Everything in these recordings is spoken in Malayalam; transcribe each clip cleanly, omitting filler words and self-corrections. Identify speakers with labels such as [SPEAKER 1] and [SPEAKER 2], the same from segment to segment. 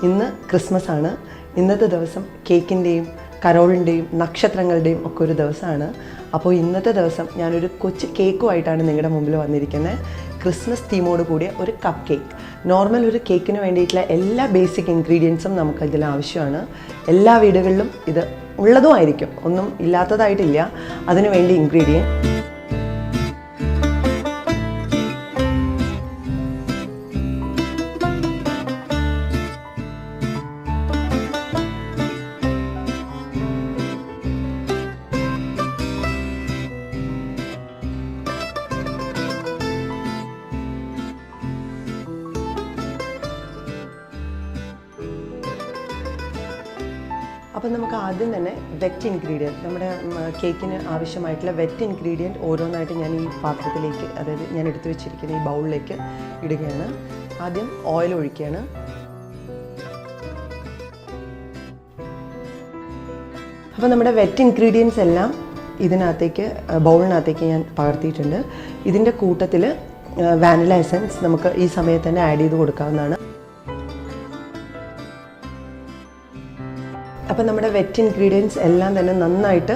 [SPEAKER 1] ഇന്ന് ക്രിസ്മസ് ആണ്. ഇന്നത്തെ ദിവസം കേക്കിൻ്റെയും കരോളിൻ്റെയും നക്ഷത്രങ്ങളുടെയും ഒക്കെ ഒരു ദിവസമാണ്. അപ്പോൾ ഇന്നത്തെ ദിവസം ഞാനൊരു കൊച്ചു കേക്കുമായിട്ടാണ് നിങ്ങളുടെ മുമ്പിൽ വന്നിരിക്കുന്നത്. ക്രിസ്മസ് തീമോട് കൂടിയ ഒരു കപ്പ് കേക്ക്. നോർമൽ ഒരു കേക്കിന് വേണ്ടിയിട്ടുള്ള എല്ലാ ബേസിക് ഇൻഗ്രീഡിയൻസും നമുക്കതിൽ ആവശ്യമാണ്. എല്ലാ വീടുകളിലും ഇത് ഉള്ളതുമായിരിക്കും, ഒന്നും ഇല്ലാത്തതായിട്ടില്ല. അതിനു വേണ്ടി ഇൻഗ്രീഡിയൻറ്റ് അപ്പം നമുക്ക് ആദ്യം തന്നെ വെറ്റ് ഇൻഗ്രീഡിയൻറ്റ്, നമ്മുടെ കേക്കിന് ആവശ്യമായിട്ടുള്ള വെറ്റ് ഇൻഗ്രീഡിയൻറ്റ് ഓരോന്നായിട്ട് ഞാൻ ഈ പാത്രത്തിലേക്ക്, അതായത് ഞാൻ എടുത്തു വെച്ചിരിക്കുന്ന ഈ ബൗളിലേക്ക് ഇടുകയാണ്. ആദ്യം ഓയിൽ ഒഴിക്കുകയാണ്. അപ്പോൾ നമ്മുടെ വെറ്റ് ഇൻഗ്രീഡിയൻസ് എല്ലാം ഇതിനകത്തേക്ക്, ബൗളിനകത്തേക്ക് ഞാൻ പകർത്തിയിട്ടുണ്ട്. ഇതിൻ്റെ കൂട്ടത്തിൽ വാനില എസൻസ് നമുക്ക് ഈ സമയത്ത് തന്നെ ആഡ് ചെയ്ത് കൊടുക്കാവുന്നതാണ്. അപ്പം നമ്മുടെ വെറ്റ് ഇൻഗ്രീഡിയൻസ് എല്ലാം തന്നെ നന്നായിട്ട്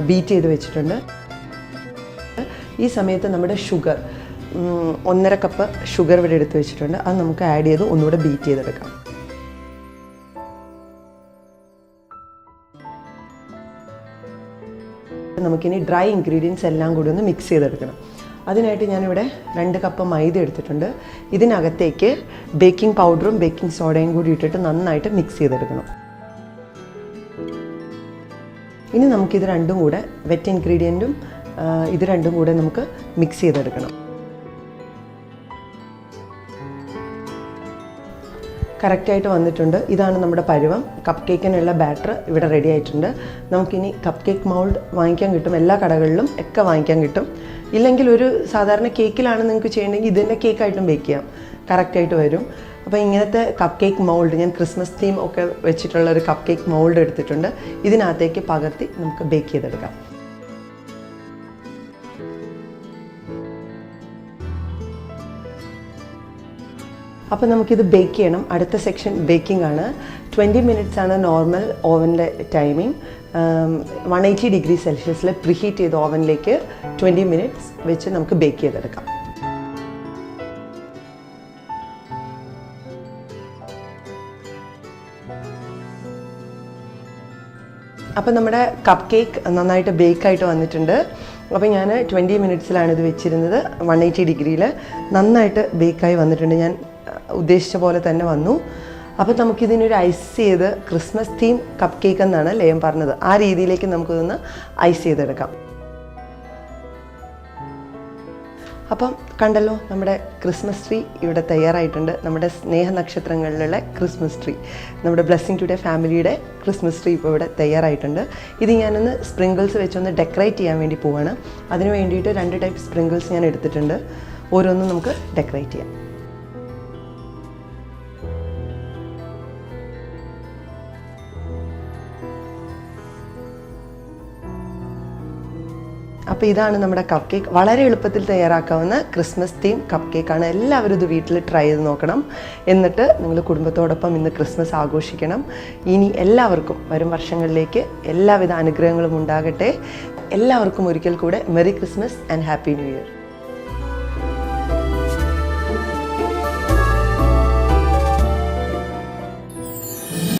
[SPEAKER 1] ബീറ്റ് ചെയ്ത് വെച്ചിട്ടുണ്ട്. ഈ സമയത്ത് നമ്മുടെ ഷുഗർ, 1.5 കപ്പ് ഷുഗർ ഇവിടെ എടുത്ത് വെച്ചിട്ടുണ്ട്. അത് നമുക്ക് ആഡ് ചെയ്ത് ഒന്നുകൂടെ ബീറ്റ് ചെയ്തെടുക്കാം. നമുക്കിനി ഡ്രൈ ഇൻഗ്രീഡിയൻസ് എല്ലാം കൂടി ഒന്ന് മിക്സ് ചെയ്തെടുക്കണം. അതിനായിട്ട് ഞാനിവിടെ 2 കപ്പ് മൈദ എടുത്തിട്ടുണ്ട്. ഇതിനകത്തേക്ക് ബേക്കിംഗ് പൗഡറും ബേക്കിംഗ് സോഡയും കൂടി ഇട്ടിട്ട് നന്നായിട്ട് മിക്സ് ചെയ്തെടുക്കണം. ഇനി നമുക്കിത് രണ്ടും കൂടെ, വെറ്റ് ഇൻഗ്രീഡിയൻറ്റും ഇത് രണ്ടും കൂടെ നമുക്ക് മിക്സ് ചെയ്തെടുക്കണം. കറക്റ്റായിട്ട് വന്നിട്ടുണ്ട്. ഇതാണ് നമ്മുടെ പരുവം. കപ്പ് കേക്കിനുള്ള ബാറ്റർ ഇവിടെ റെഡി ആയിട്ടുണ്ട്. നമുക്കിനി കപ്പ് കേക്ക് മൗൾഡ് വാങ്ങിക്കാൻ കിട്ടും, എല്ലാ കടകളിലും ഒക്കെ വാങ്ങിക്കാൻ കിട്ടും. ഇല്ലെങ്കിൽ ഒരു സാധാരണ കേക്കിലാണ് നിങ്ങൾക്ക് ചെയ്യണമെങ്കിൽ ഇതിൻ്റെ കേക്കായിട്ടും ബേക്ക് ചെയ്യാം, കറക്റ്റായിട്ട് വരും. അപ്പോൾ ഇങ്ങനത്തെ കപ്പ് കേക്ക് മൗൾഡ്, ഞാൻ ക്രിസ്മസ് തീം ഒക്കെ വെച്ചിട്ടുള്ള ഒരു കപ്പ് കേക്ക് മൗൾഡ് എടുത്തിട്ടുണ്ട്. ഇതിനകത്തേക്ക് പകർത്തി നമുക്ക് ബേക്ക് ചെയ്തെടുക്കാം. അപ്പോൾ നമുക്കിത് ബേക്ക് ചെയ്യണം. അടുത്ത സെക്ഷൻ ബേക്കിംഗ് ആണ്. 20 മിനിറ്റ്സ് ആണ് നോർമൽ ഓവൻ്റെ ടൈമിംഗ്. 180 ഡിഗ്രി സെൽഷ്യസിൽ പ്രീഹീറ്റ് ചെയ്ത ഓവനിലേക്ക് 20 മിനിറ്റ്സ് വെച്ച് നമുക്ക് ബേക്ക് ചെയ്തെടുക്കാം. അപ്പോൾ നമ്മുടെ കപ്പ് കേക്ക് നന്നായിട്ട് ബേക്കായിട്ട് വന്നിട്ടുണ്ട്. അപ്പോൾ ഞാൻ 20 മിനിറ്റ്സിലാണ് ഇത് വെച്ചിരുന്നത്. 180 ഡിഗ്രിയിൽ നന്നായിട്ട് ബേക്കായി വന്നിട്ടുണ്ട്. ഞാൻ ഉദ്ദേശിച്ച പോലെ തന്നെ വന്നു. അപ്പോൾ നമുക്കിതിനൊരു ഐസ് ചെയ്ത്, ക്രിസ്മസ് തീം കപ്പ് കേക്ക് എന്നാണ് ലേയം പറഞ്ഞത്, ആ രീതിയിലേക്ക് നമുക്കിതൊന്ന് ഐസ് ചെയ്തെടുക്കാം. അപ്പം കണ്ടല്ലോ, നമ്മുടെ ക്രിസ്മസ് ട്രീ ഇവിടെ തയ്യാറായിട്ടുണ്ട്. നമ്മുടെ സ്നേഹനക്ഷത്രങ്ങളിലുള്ള ക്രിസ്മസ് ട്രീ, നമ്മുടെ ബ്ലെസ്സിങ് ടുഡേ ഫാമിലിയുടെ ക്രിസ്മസ് ട്രീ ഇപ്പോൾ ഇവിടെ തയ്യാറായിട്ടുണ്ട്. ഇത് ഞാനൊന്ന് സ്പ്രിങ്കിൾസ് വെച്ചൊന്ന് ഡെക്കറേറ്റ് ചെയ്യാൻ വേണ്ടി പോവാണ്. അതിന് വേണ്ടിയിട്ട് 2 ടൈപ്പ് സ്പ്രിങ്കിൾസ് ഞാൻ എടുത്തിട്ടുണ്ട്. ഓരോന്നും നമുക്ക് ഡെക്കറേറ്റ് ചെയ്യാം. അപ്പോൾ ഇതാണ് നമ്മുടെ കപ്പ് കേക്ക്. വളരെ എളുപ്പത്തിൽ തയ്യാറാക്കാവുന്ന ക്രിസ്മസ് തീം കപ്പ് കേക്കാണ്. എല്ലാവരും ഇത് വീട്ടിൽ ട്രൈ ചെയ്ത് നോക്കണം. എന്നിട്ട് നിങ്ങൾ കുടുംബത്തോടൊപ്പം ഇന്ന് ക്രിസ്മസ് ആഘോഷിക്കണം. ഇനി എല്ലാവർക്കും വരും വർഷങ്ങളിലേക്ക് എല്ലാവിധ അനുഗ്രഹങ്ങളും ഉണ്ടാകട്ടെ. എല്ലാവർക്കും ഒരിക്കൽ കൂടെ merry Christmas and happy new year.